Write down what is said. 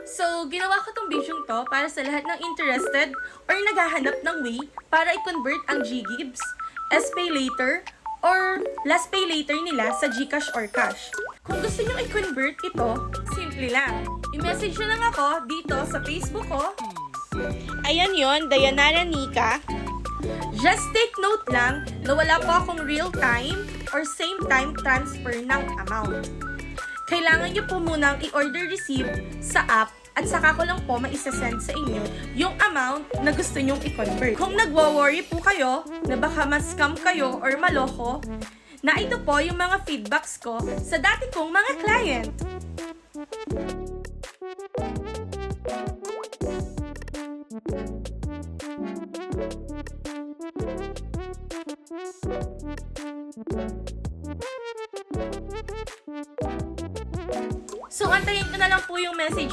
So, ginawa ko tong video to para sa lahat ng interested or naghahanap ng way para i-convert ang GGibs, SPay Later, or Last Pay Later nila sa GCash or Cash. Kung gusto nyo i-convert ito, simple lang. I-message nyo lang ako dito sa Facebook ko. Ayan yon, Dayanara Nika. Just take note lang na wala po akong real-time or same-time transfer ng amount. Kailangan nyo po munang i-order receive sa app at saka ko lang po maisasend sa inyo yung amount na gusto nyong i-convert. Kung nagwo-worry po kayo na baka ma-scam kayo or maloko, na ito po yung mga feedbacks ko sa dati kong mga client. So, antayin ko na lang po yung message